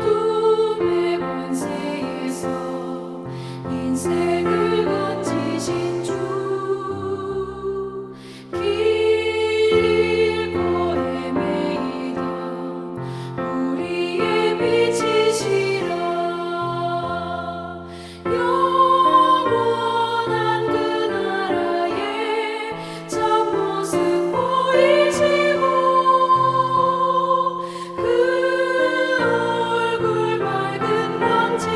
어둠의 권세에서 인생을 건지신 주, 길고 헤매이던 우리의 빛이시라. 영원한 그 나라의 참모습 보이시고 그 얼굴 밝은 광채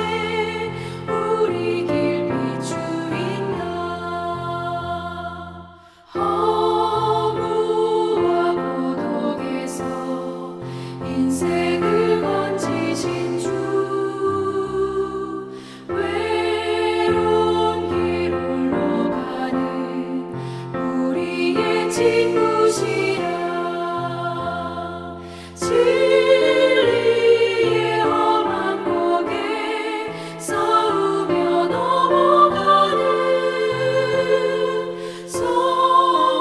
우리 길 비추인다. 허무와 고독에서 인생을 건지신 주, 외로운 길 홀로 가는 우리의 친구시라. 진리의 험한 곡에 싸우며 넘어가는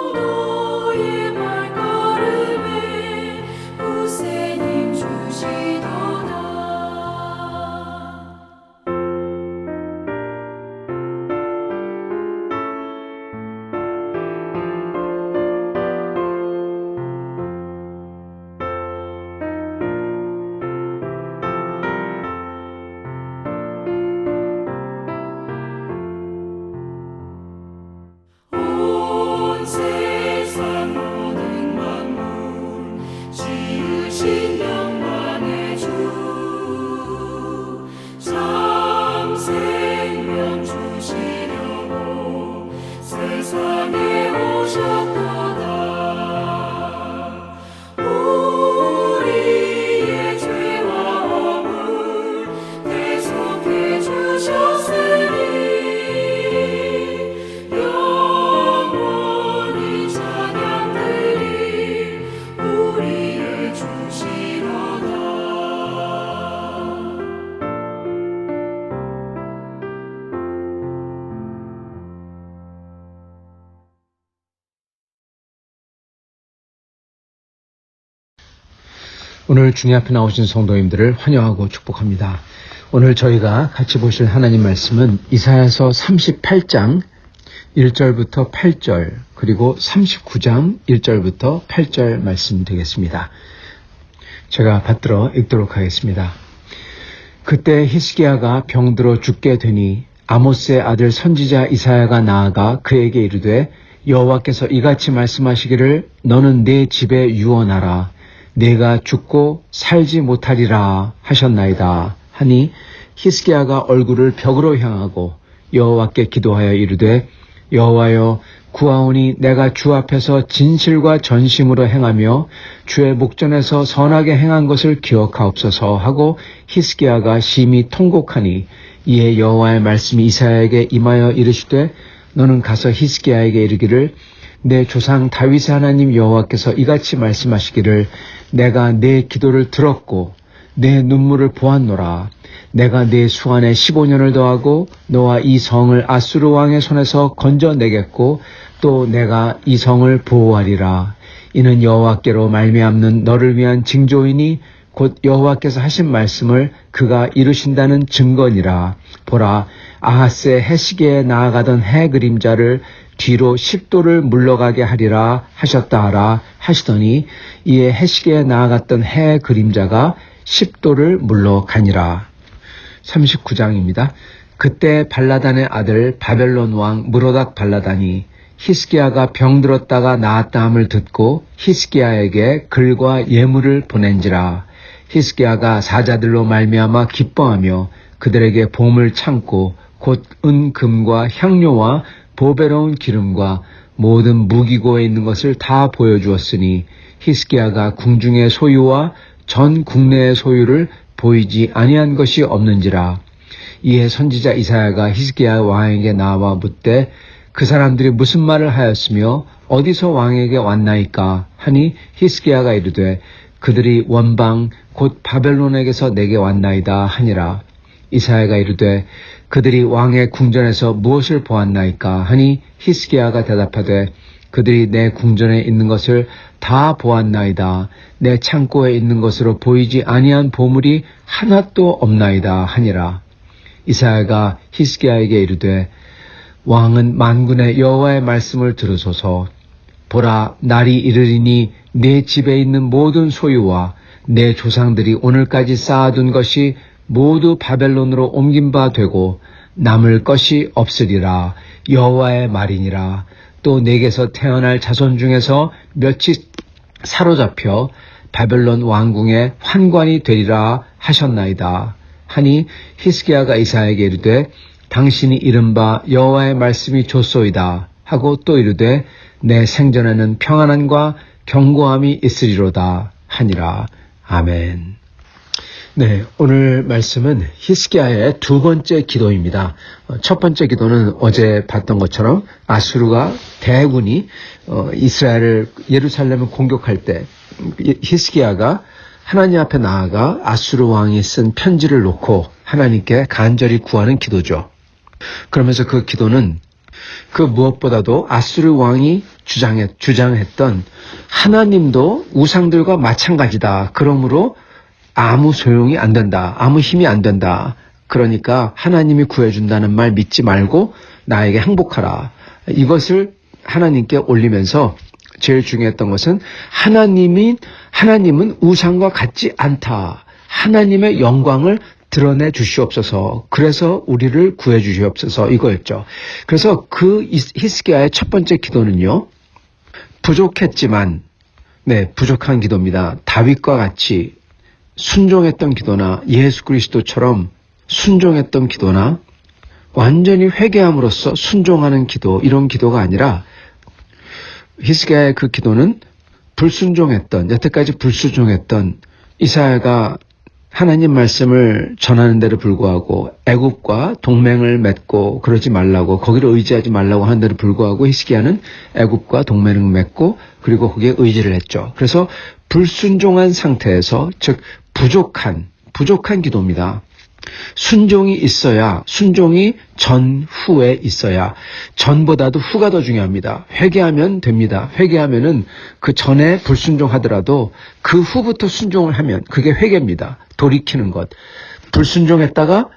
성도의 발걸음에 굳세님 주시도다. 온 세상 모든 만물 지으신 영광의 주, 참 생명 주시려고 세상에 오셨도다. 우리의 죄와 허물 대속해 주셨으니 영원히 찬양드릴 우리의 주시로다. 오늘 주님 앞에 나오신 성도님들을 환영하고 축복합니다. 오늘 저희가 같이 보실 하나님 말씀은 이사야서 38장 1절부터 8절 그리고 39장 1절부터 8절 말씀 되겠습니다. 제가 받들어 읽도록 하겠습니다. 그때 히스기야가 병들어 죽게 되니 아모스의 아들 선지자 이사야가 나아가 그에게 이르되 여호와께서 이같이 말씀하시기를 너는 내 집에 유언하라. 내가 죽고 살지 못하리라 하셨나이다 하니 히스기야가 얼굴을 벽으로 향하고 여호와께 기도하여 이르되 여호와여 구하오니 내가 주 앞에서 진실과 전심으로 행하며 주의 목전에서 선하게 행한 것을 기억하옵소서 하고 히스기야가 심히 통곡하니 이에 여호와의 말씀이 이사야에게 임하여 이르시되 너는 가서 히스기야에게 이르기를 내 조상 다윗의 하나님 여호와께서 이같이 말씀하시기를 내가 내 기도를 들었고 내 눈물을 보았노라. 내가 내 수완에 15년을 더하고 너와 이 성을 아수르 왕의 손에서 건져내겠고 또 내가 이 성을 보호하리라. 이는 여호와께로 말미암는 너를 위한 징조이니 곧 여호와께서 하신 말씀을 그가 이루신다는 증거니라. 보라, 아하스의 해시계에 나아가던 해 그림자를 뒤로 10도를 물러가게 하리라 하셨다 하라 하시더니 이에 해시계에 나아갔던 해 그림자가 10도를 물러가니라. 39장입니다. 그때 발라단의 아들 바벨론 왕 무로닥 발라단이 히스기야가 병들었다가 나았다 함을 듣고 히스기야에게 글과 예물을 보낸지라. 히스기야가 사자들로 말미암아 기뻐하며 그들에게 보물 창고 곧 은 금과 향료와 보배로운 기름과 모든 무기고에 있는 것을 다 보여주었으니 히스기야가 궁중의 소유와 전 국내의 소유를 보이지 아니한 것이 없는지라. 이에 선지자 이사야가 히스기야 왕에게 나와 묻되 그 사람들이 무슨 말을 하였으며 어디서 왕에게 왔나이까 하니 히스기야가 이르되 그들이 원방 곧 바벨론에게서 내게 왔나이다 하니라. 이사야가 이르되 그들이 왕의 궁전에서 무엇을 보았나이까 하니 히스기야가 대답하되 그들이 내 궁전에 있는 것을 다 보았나이다. 내 창고에 있는 것으로 보이지 아니한 보물이 하나도 없나이다 하니라. 이사야가 히스기야에게 이르되 왕은 만군의 여호와의 말씀을 들으소서. 보라, 날이 이르리니 내 집에 있는 모든 소유와 내 조상들이 오늘까지 쌓아둔 것이 모두 바벨론으로 옮긴 바 되고 남을 것이 없으리라. 여호와의 말이니라. 또 내게서 태어날 자손 중에서 몇이 사로잡혀 바벨론 왕궁의 환관이 되리라 하셨나이다. 하니 히스기야가 이사야에게 이르되 당신이 이른바 여호와의 말씀이 좋소이다 하고 또 이르되 내 생전에는 평안함과 견고함이 있으리로다 하니라. 아멘. 네, 오늘 말씀은 히스기야의 두 번째 기도입니다. 첫 번째 기도는 어제 봤던 것처럼 아수르가 대군이 이스라엘을 예루살렘을 공격할 때 히스기야가 하나님 앞에 나아가 아수르 왕이 쓴 편지를 놓고 하나님께 간절히 구하는 기도죠. 그러면서 그 기도는 그 무엇보다도 아수르 왕이 주장했던 하나님도 우상들과 마찬가지다. 그러므로 아무 소용이 안 된다. 아무 힘이 안 된다. 그러니까 하나님이 구해준다는 말 믿지 말고 나에게 항복하라. 이것을 하나님께 올리면서 제일 중요했던 것은 하나님은 우상과 같지 않다. 하나님의 영광을 드러내 주시옵소서. 그래서 우리를 구해 주시옵소서. 이거였죠. 그래서 그 히스기야의 첫 번째 기도는요. 부족했지만 부족한 기도입니다. 다윗과 같이 순종했던 기도나 예수 그리스도처럼 순종했던 기도나 완전히 회개함으로써 순종하는 기도, 이런 기도가 아니라 히스기야의 그 기도는 여태까지 불순종했던 이사야가 하나님 말씀을 전하는 데를 불구하고 애굽과 동맹을 맺고 그러지 말라고, 거기를 의지하지 말라고 하는 데를 불구하고 히스기야는 애굽과 동맹을 맺고 그리고 거기에 의지를 했죠. 그래서 불순종한 상태에서, 즉 부족한 기도입니다. 순종이 전후에 있어야, 전보다도 후가 더 중요합니다. 회개하면 됩니다. 회개하면은 그 전에 불순종하더라도 그 후부터 순종을 하면 그게 회개입니다. 돌이키는 것. 불순종했다가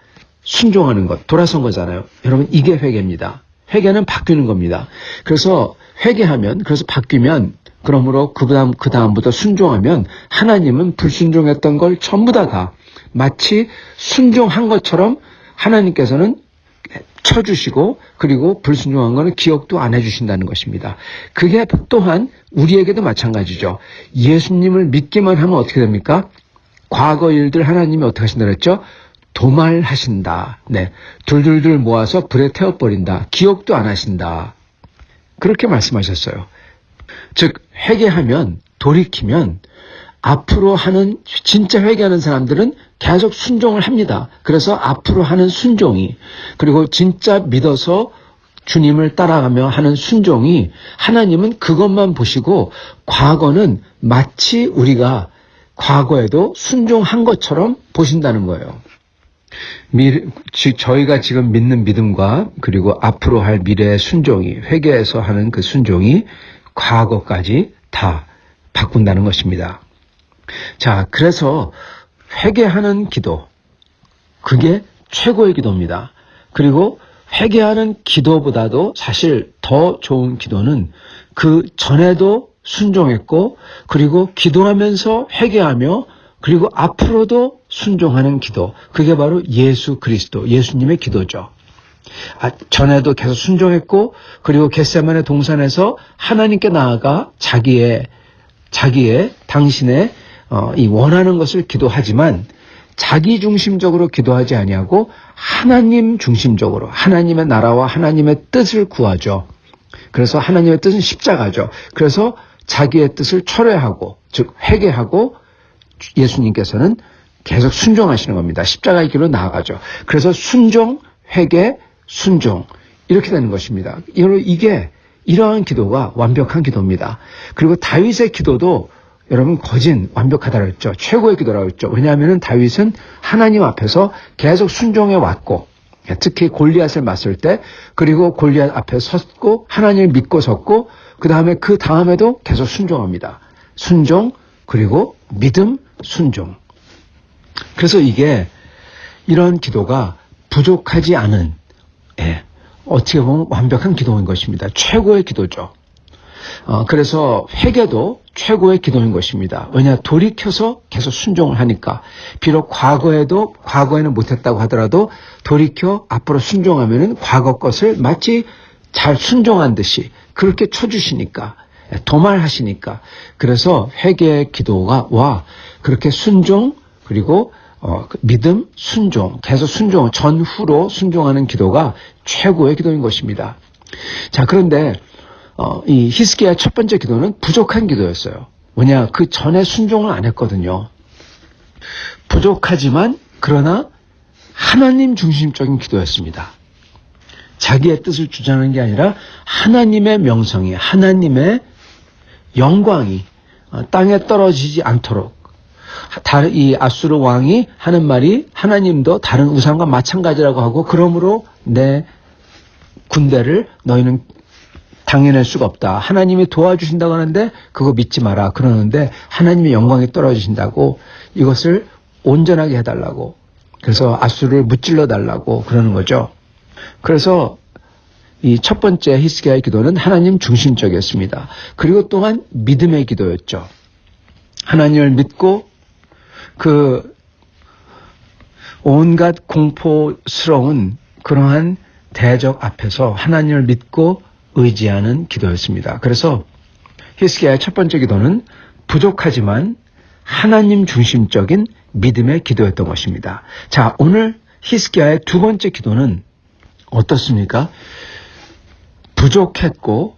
순종하는 것. 돌아선 거잖아요. 여러분, 이게 회개입니다. 회개는 바뀌는 겁니다. 그래서 그래서 바뀌면, 그러므로 그 다음부터 순종하면 하나님은 불순종했던 걸 전부 다 마치 순종한 것처럼 하나님께서는 쳐주시고, 그리고 불순종한 거는 기억도 안 해주신다는 것입니다. 그게 또한 우리에게도 마찬가지죠. 예수님을 믿기만 하면 어떻게 됩니까? 과거 일들 하나님이 어떻게 하신다 그랬죠? 도말하신다. 둘둘둘 모아서 불에 태워버린다. 기억도 안 하신다. 그렇게 말씀하셨어요. 즉 회개하면, 돌이키면 앞으로 하는, 진짜 회개하는 사람들은 계속 순종을 합니다. 그래서 앞으로 하는 순종이, 그리고 진짜 믿어서 주님을 따라가며 하는 순종이, 하나님은 그것만 보시고 과거는 마치 우리가 과거에도 순종한 것처럼 보신다는 거예요. 저희가 지금 믿는 믿음과 그리고 앞으로 할 미래의 순종이, 회개에서 하는 그 순종이 과거까지 다 바꾼다는 것입니다. 자, 그래서 회개하는 기도, 그게 최고의 기도입니다. 그리고 회개하는 기도보다도 사실 더 좋은 기도는 그 전에도 순종했고, 그리고 기도하면서 회개하며, 그리고 앞으로도 순종하는 기도. 그게 바로 예수 그리스도, 예수님의 기도죠. 전에도 계속 순종했고, 그리고 겟세마네 동산에서 하나님께 나아가 당신의 이 원하는 것을 기도하지만 자기 중심적으로 기도하지 아니하고 하나님 중심적으로, 하나님의 나라와 하나님의 뜻을 구하죠. 그래서 하나님의 뜻은 십자가죠. 그래서 자기의 뜻을 철회하고, 즉 회개하고, 예수님께서는 계속 순종하시는 겁니다. 십자가의 길로 나아가죠. 그래서 순종, 회개, 순종, 이렇게 되는 것입니다. 이러한 기도가 완벽한 기도입니다. 그리고 다윗의 기도도 여러분 완벽하다고 했죠. 최고의 기도라고 했죠. 왜냐하면 다윗은 하나님 앞에서 계속 순종해 왔고, 특히 골리앗을 맞설 때, 그리고 골리앗 앞에 섰고, 하나님을 믿고 섰고, 그 다음에도 계속 순종합니다. 순종, 그리고 믿음, 순종. 그래서 이게 이런 기도가 부족하지 않은, 어떻게 보면 완벽한 기도인 것입니다. 최고의 기도죠. 그래서 회개도 최고의 기도인 것입니다. 왜냐, 돌이켜서 계속 순종을 하니까. 비록 과거에는 못했다고 하더라도 돌이켜 앞으로 순종하면은 과거 것을 마치 잘 순종한 듯이 그렇게 쳐주시니까, 도말하시니까. 그래서 회개의 기도가 그렇게 순종, 그리고 믿음, 순종, 계속 순종, 전후로 순종하는 기도가 최고의 기도인 것입니다. 자, 그런데 이 히스기야의 첫 번째 기도는 부족한 기도였어요. 뭐냐, 그 전에 순종을 안 했거든요. 부족하지만 그러나 하나님 중심적인 기도였습니다. 자기의 뜻을 주장하는 게 아니라 하나님의 명성이, 하나님의 영광이 땅에 떨어지지 않도록, 이 아수르 왕이 하는 말이 하나님도 다른 우상과 마찬가지라고 하고, 그러므로 내 군대를 너희는 당해낼 수가 없다. 하나님이 도와주신다고 하는데 그거 믿지 마라. 그러는데 하나님의 영광이 떨어지신다고, 이것을 온전하게 해달라고, 그래서 아수르를 무찔러 달라고 그러는 거죠. 그래서 이 첫 번째 히스기야의 기도는 하나님 중심적이었습니다. 그리고 또한 믿음의 기도였죠. 하나님을 믿고 그 온갖 공포스러운 그러한 대적 앞에서 하나님을 믿고 의지하는 기도였습니다. 그래서 히스기야의 첫 번째 기도는 부족하지만 하나님 중심적인 믿음의 기도였던 것입니다. 자, 오늘 히스기야의 두 번째 기도는 어떻습니까? 부족했고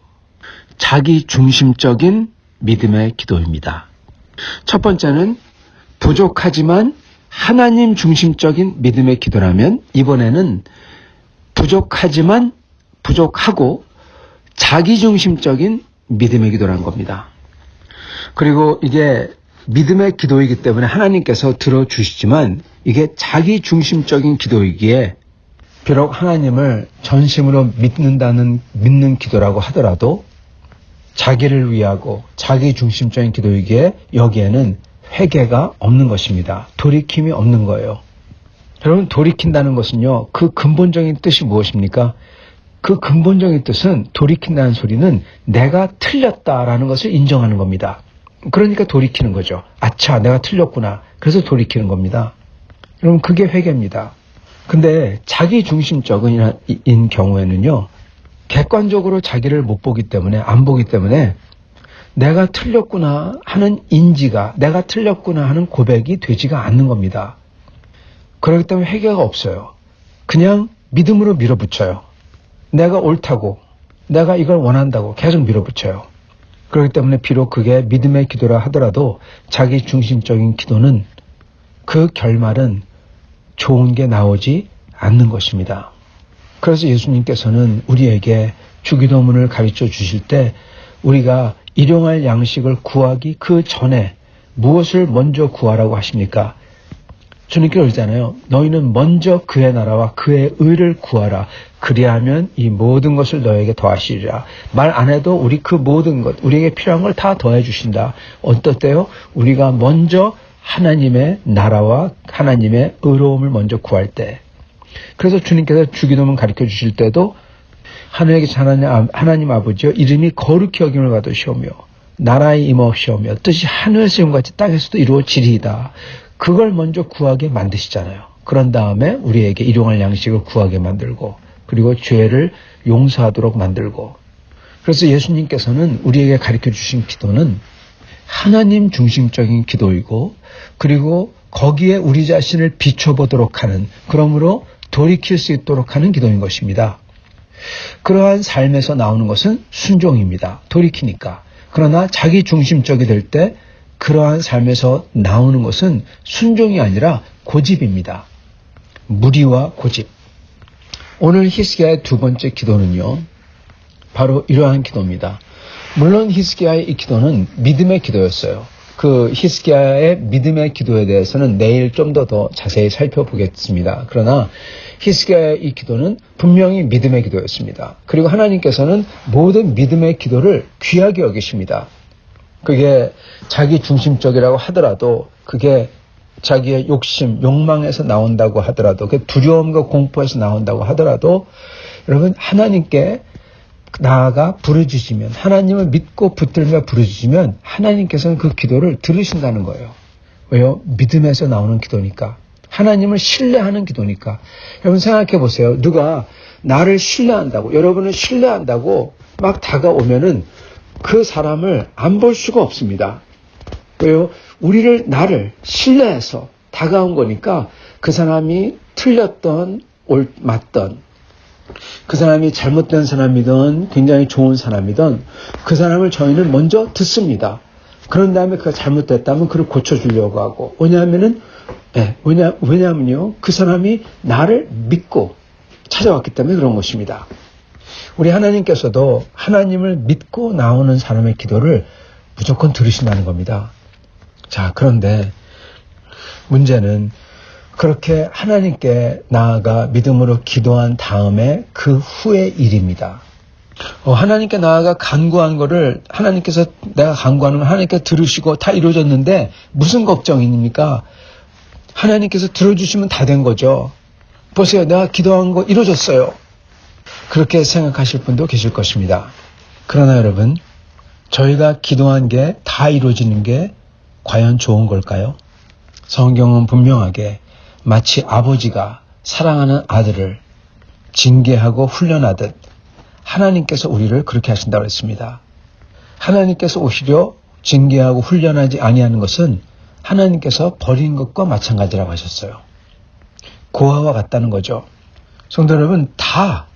자기 중심적인 믿음의 기도입니다. 첫 번째는 부족하지만 하나님 중심적인 믿음의 기도라면, 이번에는 부족하지만 부족하고 자기 중심적인 믿음의 기도라는 겁니다. 그리고 이게 믿음의 기도이기 때문에 하나님께서 들어주시지만 이게 자기 중심적인 기도이기에, 비록 하나님을 전심으로 믿는 기도라고 하더라도 자기를 위하고 자기 중심적인 기도이기에 여기에는 회개가 없는 것입니다. 돌이킴이 없는 거예요. 여러분, 돌이킨다는 것은요, 그 근본적인 뜻이 무엇입니까? 그 근본적인 뜻은, 돌이킨다는 소리는 내가 틀렸다라는 것을 인정하는 겁니다. 그러니까 돌이키는 거죠. 아차, 내가 틀렸구나. 그래서 돌이키는 겁니다. 여러분, 그게 회개입니다. 근데 자기 중심적인 경우에는요, 객관적으로 자기를 못 보기 때문에, 안 보기 때문에 내가 틀렸구나 하는 인지가, 내가 틀렸구나 하는 고백이 되지가 않는 겁니다. 그렇기 때문에 회개가 없어요. 그냥 믿음으로 밀어붙여요. 내가 옳다고, 내가 이걸 원한다고 계속 밀어붙여요. 그렇기 때문에 비록 그게 믿음의 기도라 하더라도 자기 중심적인 기도는 그 결말은 좋은 게 나오지 않는 것입니다. 그래서 예수님께서는 우리에게 주기도문을 가르쳐 주실 때 우리가 일용할 양식을 구하기 그 전에 무엇을 먼저 구하라고 하십니까? 주님께서 그러잖아요. 너희는 먼저 그의 나라와 그의 의를 구하라. 그리하면 이 모든 것을 너에게 더하시리라. 말 안 해도 우리 그 모든 것, 우리에게 필요한 걸 다 더해 주신다. 어떨 때요? 우리가 먼저 하나님의 나라와 하나님의 의로움을 먼저 구할 때. 그래서 주님께서 주기도문 가르쳐 주실 때도 하늘에 계신 하나님 아버지여, 이름이 거룩히 여김을 받으시오며 나라의 임하옵시오며 뜻이 하늘에서 같이 땅에서도 이루어지리이다. 그걸 먼저 구하게 만드시잖아요. 그런 다음에 우리에게 일용할 양식을 구하게 만들고, 그리고 죄를 용서하도록 만들고. 그래서 예수님께서는 우리에게 가르쳐 주신 기도는 하나님 중심적인 기도이고, 그리고 거기에 우리 자신을 비춰보도록 하는, 그러므로 돌이킬 수 있도록 하는 기도인 것입니다. 그러한 삶에서 나오는 것은 순종입니다. 돌이키니까. 그러나 자기 중심적이 될 때 그러한 삶에서 나오는 것은 순종이 아니라 고집입니다. 무리와 고집. 오늘 히스기야의 두 번째 기도는요, 바로 이러한 기도입니다. 물론 히스기야의 이 기도는 믿음의 기도였어요. 그 히스기야의 믿음의 기도에 대해서는 내일 좀 더 자세히 살펴보겠습니다. 그러나 히스기야의 이 기도는 분명히 믿음의 기도였습니다. 그리고 하나님께서는 모든 믿음의 기도를 귀하게 여기십니다. 그게 자기 중심적이라고 하더라도, 그게 자기의 욕심, 욕망에서 나온다고 하더라도, 그 두려움과 공포에서 나온다고 하더라도, 여러분 하나님께 나아가 부르짖으면, 하나님을 믿고 붙들며 부르짖으면 하나님께서는 그 기도를 들으신다는 거예요. 왜요? 믿음에서 나오는 기도니까. 하나님을 신뢰하는 기도니까. 여러분 생각해 보세요. 누가 나를 신뢰한다고, 여러분을 신뢰한다고 막 다가오면은 그 사람을 안 볼 수가 없습니다. 왜요? 나를 신뢰해서 다가온 거니까 그 사람이 틀렸던, 맞던, 그 사람이 잘못된 사람이든 굉장히 좋은 사람이든 그 사람을 저희는 먼저 듣습니다. 그런 다음에 그가 잘못됐다면 그를 고쳐주려고 하고, 왜냐하면요, 그 사람이 나를 믿고 찾아왔기 때문에 그런 것입니다. 우리 하나님께서도 하나님을 믿고 나오는 사람의 기도를 무조건 들으신다는 겁니다. 자, 그런데 문제는 그렇게 하나님께 나아가 믿음으로 기도한 다음에 그 후의 일입니다. 하나님께 나아가 간구한 거를 하나님께서, 내가 간구하는 걸 하나님께 들으시고 다 이루어졌는데 무슨 걱정입니까? 하나님께서 들어주시면 다 된 거죠. 보세요, 내가 기도한 거 이루어졌어요. 그렇게 생각하실 분도 계실 것입니다. 그러나 여러분, 저희가 기도한 게 다 이루어지는 게 과연 좋은 걸까요? 성경은 분명하게 마치 아버지가 사랑하는 아들을 징계하고 훈련하듯 하나님께서 우리를 그렇게 하신다고 했습니다. 하나님께서 오히려 징계하고 훈련하지 아니하는 것은 하나님께서 버린 것과 마찬가지라고 하셨어요. 고아와 같다는 거죠. 성도 여러분, 다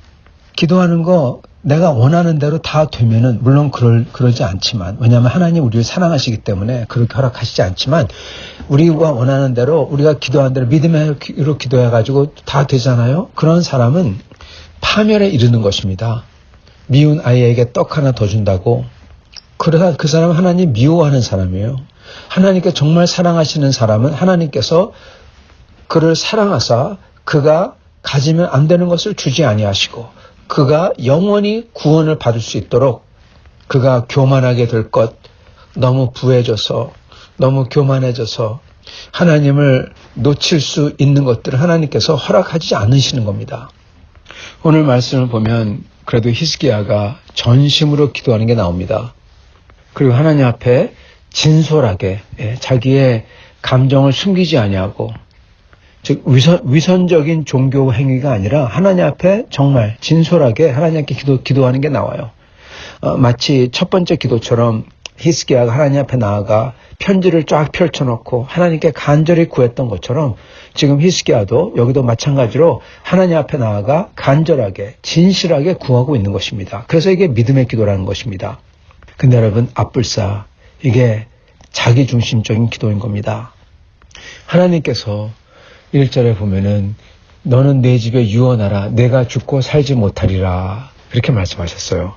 기도하는 거 내가 원하는 대로 다 되면은, 물론 그러지 않지만, 왜냐하면 하나님 우리를 사랑하시기 때문에 그렇게 허락하시지 않지만, 우리가 원하는 대로, 우리가 기도하는 대로 믿음으로 기도해가지고 다 되잖아요. 그런 사람은 파멸에 이르는 것입니다. 미운 아이에게 떡 하나 더 준다고. 그러다 그 사람은 하나님 미워하는 사람이에요. 하나님께 정말 사랑하시는 사람은 하나님께서 그를 사랑하사 그가 가지면 안 되는 것을 주지 아니하시고, 그가 영원히 구원을 받을 수 있도록, 그가 교만하게 될 것, 너무 부해져서, 너무 교만해져서 하나님을 놓칠 수 있는 것들을 하나님께서 허락하지 않으시는 겁니다. 오늘 말씀을 보면 그래도 히스기야가 전심으로 기도하는 게 나옵니다. 그리고 하나님 앞에 진솔하게, 자기의 감정을 숨기지 아니하고, 즉 위선적인 종교 행위가 아니라 하나님 앞에 정말 진솔하게 하나님께 기도하는 게 나와요. 마치 첫 번째 기도처럼 히스기야가 하나님 앞에 나아가 편지를 쫙 펼쳐놓고 하나님께 간절히 구했던 것처럼, 지금 히스기야도 여기도 마찬가지로 하나님 앞에 나아가 간절하게 진실하게 구하고 있는 것입니다. 그래서 이게 믿음의 기도라는 것입니다. 근데 여러분, 앞불사 이게 자기중심적인 기도인 겁니다. 하나님께서 1절에 보면은 너는 내 집에 유언하라, 내가 죽고 살지 못하리라, 이렇게 말씀하셨어요.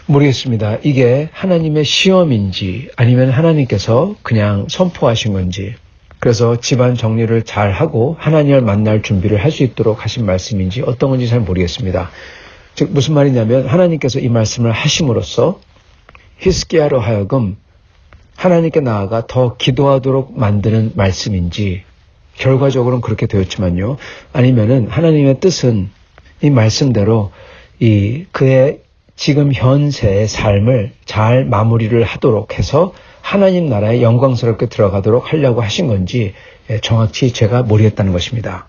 모르겠습니다. 이게 하나님의 시험인지 아니면 하나님께서 그냥 선포하신 건지, 그래서 집안 정리를 잘 하고 하나님을 만날 준비를 할 수 있도록 하신 말씀인지 어떤 건지 잘 모르겠습니다. 즉 무슨 말이냐면, 하나님께서 이 말씀을 하심으로써 히스기야로 하여금 하나님께 나아가 더 기도하도록 만드는 말씀인지, 결과적으로는 그렇게 되었지만요, 아니면은 하나님의 뜻은 이 말씀대로 그의 지금 현세의 삶을 잘 마무리를 하도록 해서 하나님 나라에 영광스럽게 들어가도록 하려고 하신 건지 정확히 제가 모르겠다는 것입니다.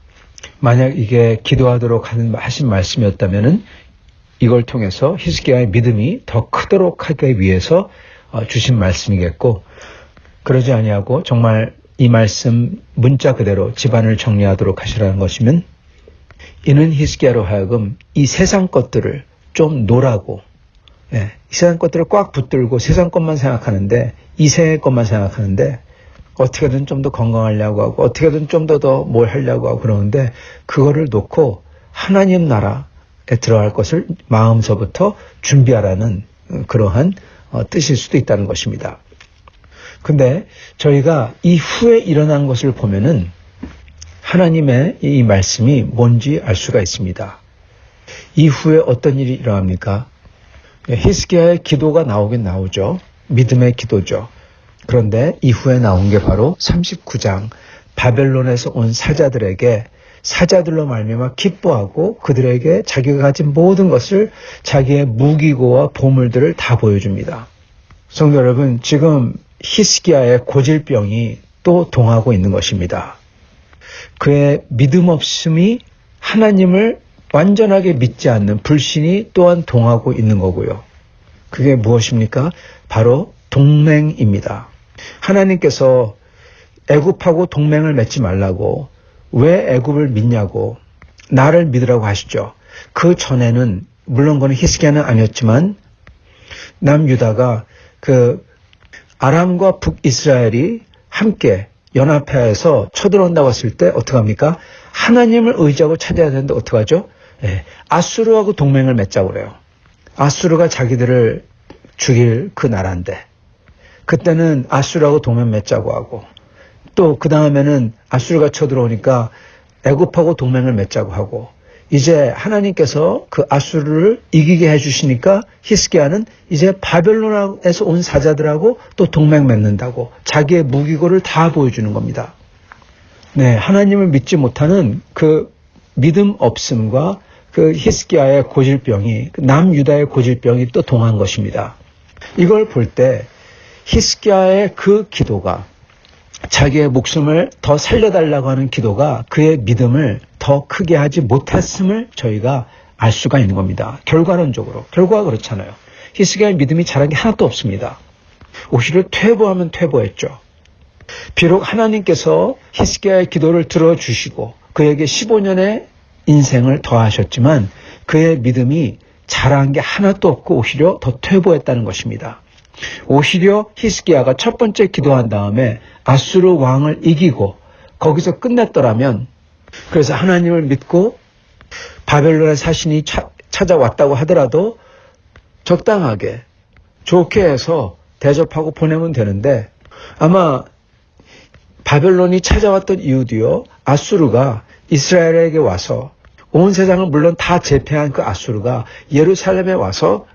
만약 이게 기도하도록 하신 말씀이었다면은 이걸 통해서 히스기야의 믿음이 더 크도록 하기 위해서 주신 말씀이겠고, 그러지 아니하고 정말 이 말씀 문자 그대로 집안을 정리하도록 하시라는 것이면, 이는 히스기야로 하여금 이 세상 것들을 좀 놓으라고, 이 세상 것들을 꽉 붙들고 세상 것만 생각하는데, 이 세계 것만 생각하는데, 어떻게든 좀 더 건강하려고 하고 어떻게든 좀 더 뭘 하려고 하고 그러는데, 그거를 놓고 하나님 나라에 들어갈 것을 마음서부터 준비하라는 그러한 뜻일 수도 있다는 것입니다. 근데 저희가 이후에 일어난 것을 보면은 하나님의 이 말씀이 뭔지 알 수가 있습니다. 이후에 어떤 일이 일어납니까? 히스기야의 기도가 나오긴 나오죠. 믿음의 기도죠. 그런데 이후에 나온 게 바로 39장 바벨론에서 온 사자들에게 사자들로 말미암아 기뻐하고 그들에게 자기가 가진 모든 것을 자기의 무기고와 보물들을 다 보여줍니다. 성도 여러분, 지금 히스기야의 고질병이 또 동하고 있는 것입니다. 그의 믿음 없음이 하나님을 완전하게 믿지 않는 불신이 또한 동하고 있는 거고요. 그게 무엇입니까? 바로 동맹입니다. 하나님께서 애굽하고 동맹을 맺지 말라고 왜 애굽을 믿냐고 나를 믿으라고 하시죠. 그 전에는 물론 그건 히스기야는 아니었지만 남유다가 그 아람과 북이스라엘이 함께 연합해서 쳐들어온다고 했을 때 어떡합니까? 하나님을 의지하고 찾아야 되는데 어떡하죠? 아수르하고 동맹을 맺자고 그래요. 아수르가 자기들을 죽일 그 나라인데 그때는 아수르하고 동맹 맺자고 하고 또 그 다음에는 아수르가 쳐들어오니까 애굽하고 동맹을 맺자고 하고 이제 하나님께서 그 아수르를 이기게 해주시니까 히스기야는 이제 바벨론에서 온 사자들하고 또 동맹 맺는다고 자기의 무기고를 다 보여주는 겁니다. 네, 하나님을 믿지 못하는 그 믿음 없음과 그 히스기야의 고질병이 남유다의 고질병이 또 동한 것입니다. 이걸 볼 때 히스기야의 그 기도가 자기의 목숨을 더 살려달라고 하는 기도가 그의 믿음을 더 크게 하지 못했음을 저희가 알 수가 있는 겁니다. 결과론적으로. 결과가 그렇잖아요. 히스기야의 믿음이 자란 게 하나도 없습니다. 오히려 퇴보하면 퇴보했죠. 비록 하나님께서 히스기야의 기도를 들어주시고 그에게 15년의 인생을 더하셨지만 그의 믿음이 자란 게 하나도 없고 오히려 더 퇴보했다는 것입니다. 오히려 히스기야가 첫 번째 기도한 다음에 아수르 왕을 이기고 거기서 끝냈더라면 그래서 하나님을 믿고 바벨론의 사신이 찾아왔다고 하더라도 적당하게 좋게 해서 대접하고 보내면 되는데 아마 바벨론이 찾아왔던 이유도요. 아수르가 이스라엘에게 와서 온 세상을 물론 다 제패한 그 아수르가 예루살렘에 와서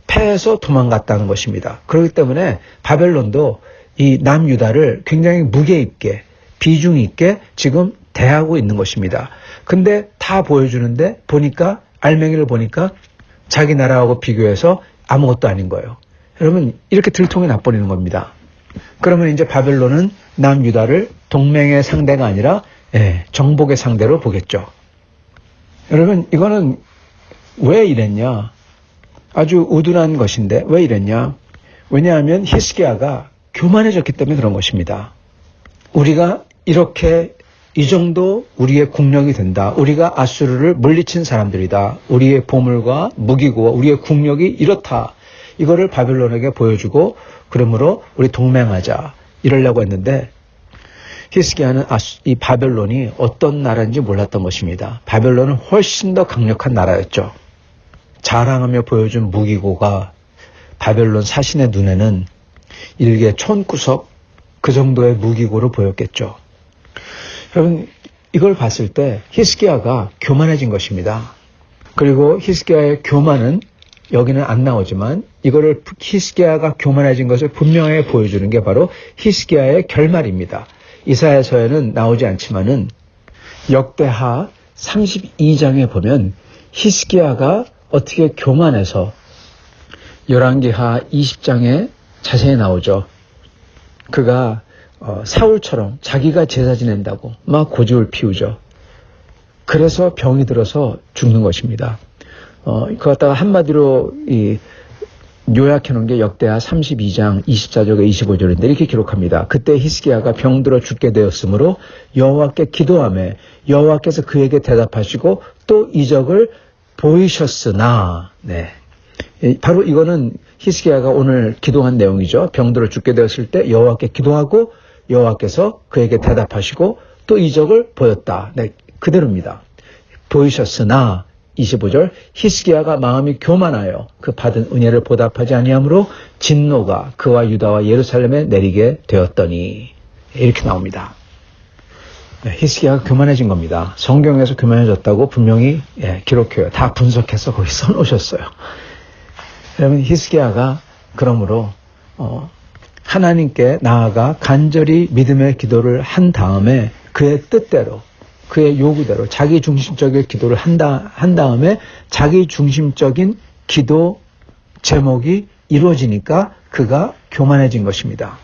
패해서 도망갔다는 것입니다. 그렇기 때문에 바벨론도 이 남유다를 굉장히 무게 있게 비중 있게 지금 대하고 있는 것입니다. 근데 다 보여주는데 보니까 알맹이를 보니까 자기 나라하고 비교해서 아무것도 아닌 거예요. 여러분 이렇게 들통이 나버리는 겁니다. 그러면 이제 바벨론은 남유다를 동맹의 상대가 아니라 정복의 상대로 보겠죠. 여러분 이거는 왜 이랬냐? 아주 우둔한 것인데 왜 이랬냐? 왜냐하면 히스기야가 교만해졌기 때문에 그런 것입니다. 우리가 이렇게 이 정도 우리의 국력이 된다. 우리가 아수르를 물리친 사람들이다. 우리의 보물과 무기고와 우리의 국력이 이렇다. 이거를 바벨론에게 보여주고 그러므로 우리 동맹하자. 이러려고 했는데 히스기야는 이 바벨론이 어떤 나라인지 몰랐던 것입니다. 바벨론은 훨씬 더 강력한 나라였죠. 자랑하며 보여준 무기고가 바벨론 사신의 눈에는 일개 촌구석 그 정도의 무기고를 보였겠죠. 여러분 이걸 봤을 때 히스기야가 교만해진 것입니다. 그리고 히스기야의 교만은 여기는 안 나오지만 이거를 히스기야가 교만해진 것을 분명하게 보여주는 게 바로 히스기야의 결말입니다. 이사야서에는 나오지 않지만은 역대하 32장에 보면 히스기야가 어떻게 교만해서 열왕기하 20장에 자세히 나오죠. 그가 사울처럼 자기가 제사 지낸다고 막 고집을 피우죠. 그래서 병이 들어서 죽는 것입니다. 그거 갖다가 한마디로 요약해 놓은 게 역대하 32장 24절과 25절인데 이렇게 기록합니다. 그때 히스기야가 병들어 죽게 되었으므로 여호와께 기도하며 여호와께서 그에게 대답하시고 또 이적을 보이셨으나 바로 이거는 히스기야가 오늘 기도한 내용이죠. 병들어 죽게 되었을 때 여호와께 기도하고 여호와께서 그에게 대답하시고 또 이적을 보였다. 그대로입니다. 보이셨으나 25절 히스기야가 마음이 교만하여 그 받은 은혜를 보답하지 아니하므로 진노가 그와 유다와 예루살렘에 내리게 되었더니 이렇게 나옵니다. 히스기야가 교만해진 겁니다. 성경에서 교만해졌다고 분명히 기록해요. 다 분석해서 거기 써놓으셨어요. 여러분 히스기야가 그러므로 하나님께 나아가 간절히 믿음의 기도를 한 다음에 그의 뜻대로 그의 요구대로 자기 중심적인 기도를 한 다음에 자기 중심적인 기도 제목이 이루어지니까 그가 교만해진 것입니다.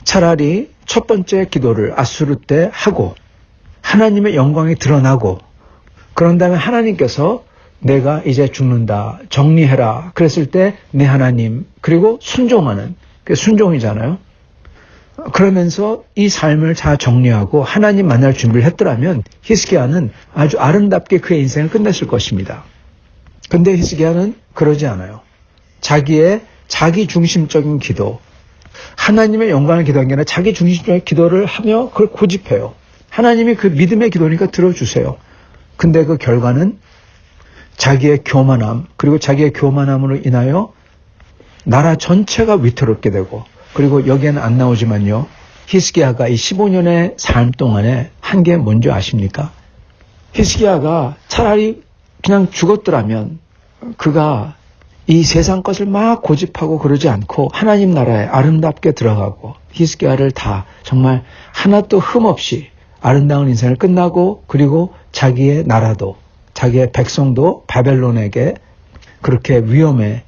차라리 첫 번째 기도를 아수르 때 하고 하나님의 영광이 드러나고 그런 다음에 하나님께서 내가 이제 죽는다 정리해라 그랬을 때 내 하나님 그리고 순종하는 그게 순종이잖아요. 그러면서 이 삶을 다 정리하고 하나님 만날 준비를 했더라면 히스기야는 아주 아름답게 그의 인생을 끝냈을 것입니다. 근데 히스기야는 그러지 않아요. 자기 중심적인 기도, 하나님의 영광을 기도한 게 아니라 자기 중심적인 기도를 하며 그걸 고집해요. 하나님이 그 믿음의 기도니까 들어주세요. 근데 그 결과는 자기의 교만함, 그리고 자기의 교만함으로 인하여 나라 전체가 위태롭게 되고 그리고 여기에는 안 나오지만요. 히스기야가 이 15년의 삶 동안에 한 게 뭔지 아십니까? 히스기야가 차라리 그냥 죽었더라면 그가 이 세상 것을 막 고집하고 그러지 않고 하나님 나라에 아름답게 들어가고 히스기야를 다 정말 하나도 흠없이 아름다운 인생을 끝나고 그리고 자기의 나라도 자기의 백성도 바벨론에게 그렇게 위험에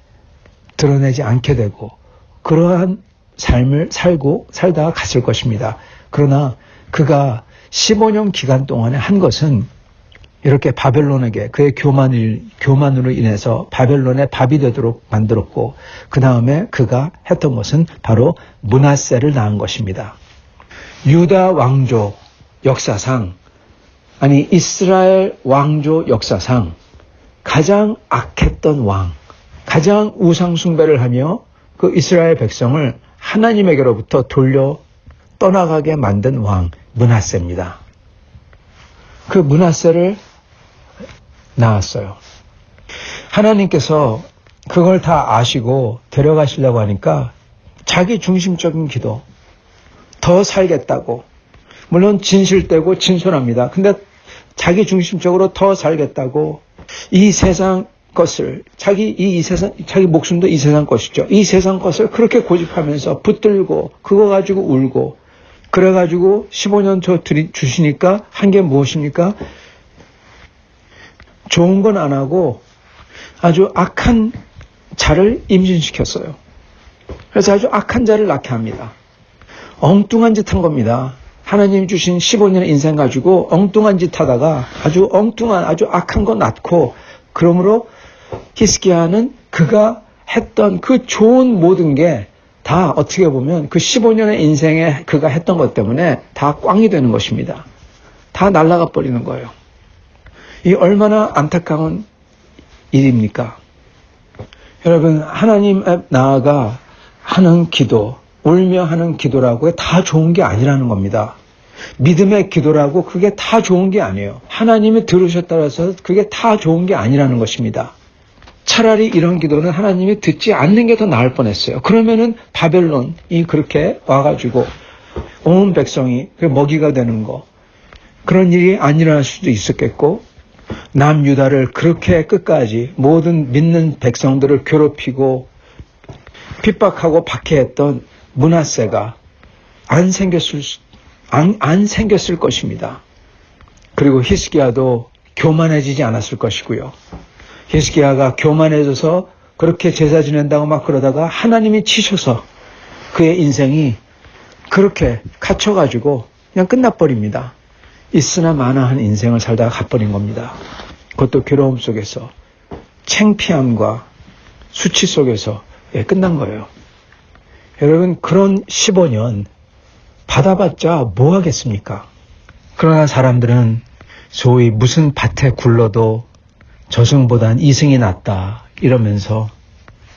드러내지 않게 되고 그러한 삶을 살다가 갔을 것입니다. 그러나 그가 15년 기간 동안에 한 것은 이렇게 바벨론에게 그의 교만으로 인해서 바벨론의 밥이 되도록 만들었고 그 다음에 그가 했던 것은 바로 므낫세를 낳은 것입니다. 유다 왕조 역사상 아니 이스라엘 왕조 역사상 가장 악했던 왕, 가장 우상 숭배를 하며 그 이스라엘 백성을 하나님에게로부터 돌려 떠나가게 만든 왕 므낫세입니다. 그 므낫세를 낳았어요. 하나님께서 그걸 다 아시고 데려가시려고 하니까 자기 중심적인 기도, 더 살겠다고, 물론 진실되고 진솔합니다. 근데 자기 중심적으로 더 살겠다고 이 세상 것을 자기 목숨도 이 세상 것이죠. 이 세상 것을 그렇게 고집하면서 붙들고 그거 가지고 울고 그래가지고 15년 더 주시니까 한 게 무엇입니까? 좋은 건 안 하고 아주 악한 자를 임신시켰어요. 그래서 아주 악한 자를 낳게 합니다. 엉뚱한 짓 한 겁니다. 하나님이 주신 15년의 인생 가지고 엉뚱한 짓 하다가 아주 엉뚱한 아주 악한 거 낳고 그러므로 히스기야는 그가 했던 그 좋은 모든 게 다 어떻게 보면 그 15년의 인생에 그가 했던 것 때문에 다 꽝이 되는 것입니다. 다 날아가 버리는 거예요. 이 얼마나 안타까운 일입니까? 여러분 하나님에 나아가 하는 기도, 울며 하는 기도라고 다 좋은 게 아니라는 겁니다. 믿음의 기도라고 그게 다 좋은 게 아니에요. 하나님이 들으셨다고 해서 그게 다 좋은 게 아니라는 것입니다. 차라리 이런 기도는 하나님이 듣지 않는 게 더 나을 뻔했어요. 그러면은 바벨론이 그렇게 와가지고 온 백성이 먹이가 되는 거 그런 일이 안 일어날 수도 있었겠고 남유다를 그렇게 끝까지 모든 믿는 백성들을 괴롭히고 핍박하고 박해했던 므낫세가 안 생겼을 것입니다. 그리고 히스기야도 교만해지지 않았을 것이고요. 히스기야가 교만해져서 그렇게 제사 지낸다고 막 그러다가 하나님이 치셔서 그의 인생이 그렇게 갇혀가지고 그냥 끝나버립니다. 있으나 마나한 인생을 살다가 가버린 겁니다. 그것도 괴로움 속에서 창피함과 수치 속에서 끝난 거예요. 여러분 그런 15년 받아봤자 뭐 하겠습니까? 그러나 사람들은 소위 무슨 밭에 굴러도 저승보단 이승이 낫다 이러면서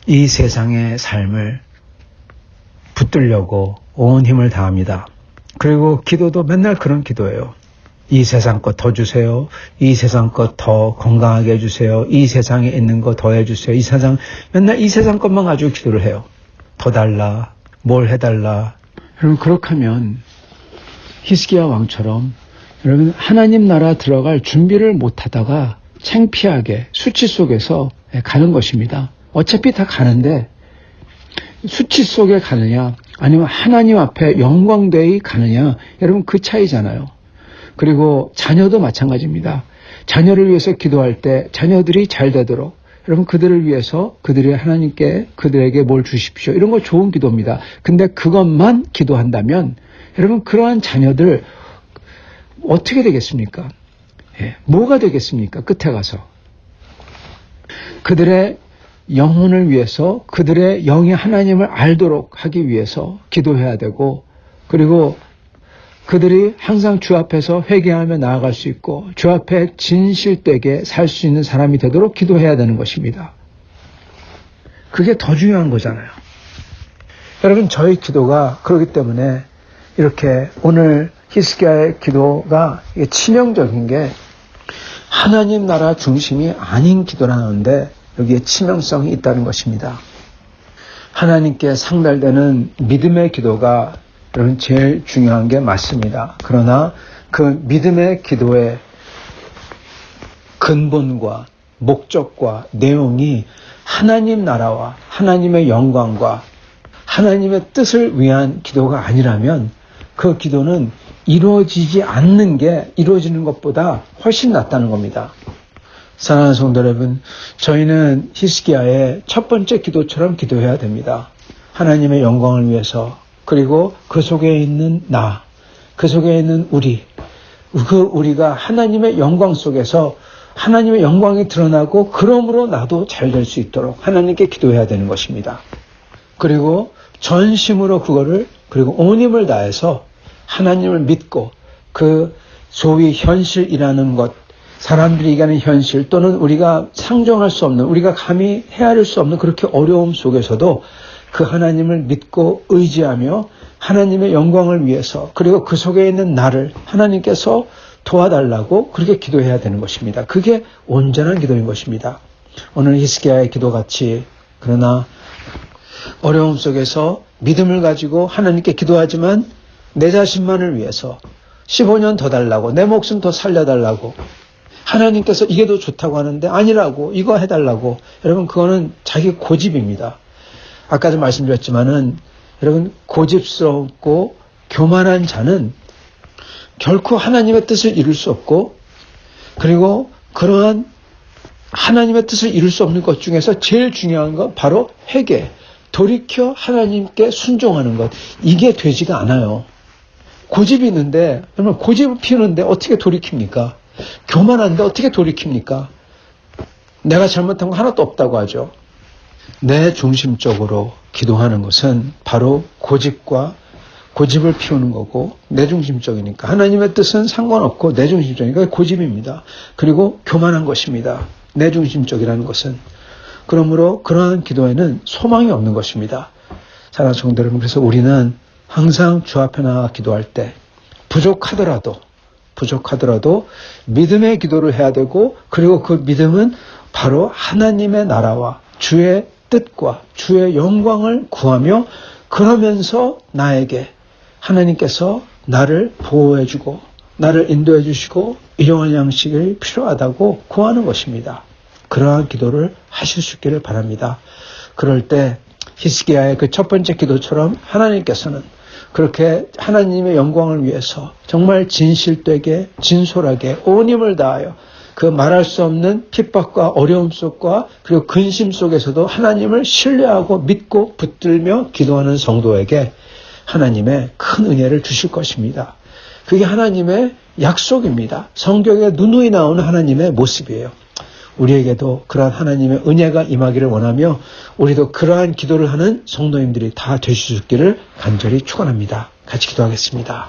이 세상의 삶을 붙들려고 온 힘을 다합니다. 그리고 기도도 맨날 그런 기도예요. 이 세상 것 더 주세요. 이 세상 것 더 건강하게 해주세요. 이 세상에 있는 거 더 해주세요. 이 세상, 맨날 이 세상 것만 가지고 기도를 해요. 더 달라. 뭘 해달라. 여러분, 그렇게 하면 히스기야 왕처럼 여러분, 하나님 나라 들어갈 준비를 못하다가 창피하게 수치 속에서 가는 것입니다. 어차피 다 가는데 수치 속에 가느냐 아니면 하나님 앞에 영광되이 가느냐, 여러분 그 차이잖아요. 그리고 자녀도 마찬가지입니다. 자녀를 위해서 기도할 때 자녀들이 잘 되도록 여러분 그들을 위해서 그들이 하나님께 그들에게 뭘 주십시오. 이런 거 좋은 기도입니다. 근데 그것만 기도한다면 여러분 그러한 자녀들 어떻게 되겠습니까? 뭐가 되겠습니까? 끝에 가서 그들의 영혼을 위해서 그들의 영이 하나님을 알도록 하기 위해서 기도해야 되고, 그리고 그들이 항상 주 앞에서 회개하며 나아갈 수 있고 주 앞에 진실되게 살 수 있는 사람이 되도록 기도해야 되는 것입니다. 그게 더 중요한 거잖아요. 여러분, 저희 기도가 그렇기 때문에 이렇게 오늘 히스기야의 기도가 치명적인 게 하나님 나라 중심이 아닌 기도라는데 여기에 치명성이 있다는 것입니다. 하나님께 상달되는 믿음의 기도가 여러분 제일 중요한 게 맞습니다. 그러나 그 믿음의 기도의 근본과 목적과 내용이 하나님 나라와 하나님의 영광과 하나님의 뜻을 위한 기도가 아니라면 그 기도는 이루어지지 않는 게 이루어지는 것보다 훨씬 낫다는 겁니다. 사랑하는 성도 여러분, 저희는 히스기야의 첫 번째 기도처럼 기도해야 됩니다. 하나님의 영광을 위해서, 그리고 그 속에 있는 나, 그 속에 있는 우리가 하나님의 영광 속에서 하나님의 영광이 드러나고 그러므로 나도 잘 될 수 있도록 하나님께 기도해야 되는 것입니다. 그리고 전심으로 그리고 온 힘을 다해서 하나님을 믿고 그 소위 현실이라는 것, 사람들이 얘기하는 현실 또는 우리가 상정할 수 없는, 우리가 감히 헤아릴 수 없는 그렇게 어려움 속에서도 그 하나님을 믿고 의지하며 하나님의 영광을 위해서, 그리고 그 속에 있는 나를 하나님께서 도와달라고 그렇게 기도해야 되는 것입니다. 그게 온전한 기도인 것입니다. 오늘 히스기야의 기도같이, 그러나 어려움 속에서 믿음을 가지고 하나님께 기도하지만 내 자신만을 위해서 15년 더 달라고, 내 목숨 더 살려달라고, 하나님께서 이게 더 좋다고 하는데 아니라고, 이거 해달라고, 여러분 그거는 자기 고집입니다. 아까도 말씀드렸지만은 여러분, 고집스럽고 교만한 자는 결코 하나님의 뜻을 이룰 수 없고, 그리고 그러한 하나님의 뜻을 이룰 수 없는 것 중에서 제일 중요한 건 바로 회개, 돌이켜 하나님께 순종하는 것, 이게 되지가 않아요. 고집이 있는데, 여러분 고집을 피우는데 어떻게 돌이킵니까? 교만한데 어떻게 돌이킵니까? 내가 잘못한 거 하나도 없다고 하죠. 내 중심적으로 기도하는 것은 바로 고집을 피우는 거고, 내 중심적이니까. 하나님의 뜻은 상관없고 내 중심적이니까 고집입니다. 그리고 교만한 것입니다. 내 중심적이라는 것은. 그러므로 그러한 기도에는 소망이 없는 것입니다. 사랑하는 성도 여러분, 그래서 우리는 항상 주 앞에 나가 기도할 때 부족하더라도 믿음의 기도를 해야 되고, 그리고 그 믿음은 바로 하나님의 나라와 주의 뜻과 주의 영광을 구하며, 그러면서 나에게 하나님께서 나를 보호해주고 나를 인도해 주시고 일용할 양식이 필요하다고 구하는 것입니다. 그러한 기도를 하실 수 있기를 바랍니다. 그럴 때 히스기야의 그 첫 번째 기도처럼 하나님께서는 그렇게 하나님의 영광을 위해서 정말 진실되게 진솔하게 온 힘을 다하여 그 말할 수 없는 핍박과 어려움 속과 그리고 근심 속에서도 하나님을 신뢰하고 믿고 붙들며 기도하는 성도에게 하나님의 큰 은혜를 주실 것입니다. 그게 하나님의 약속입니다. 성경에 누누이 나오는 하나님의 모습이에요. 우리에게도 그러한 하나님의 은혜가 임하기를 원하며 우리도 그러한 기도를 하는 성도님들이 다 되실 수 있기를 간절히 축원합니다. 같이 기도하겠습니다.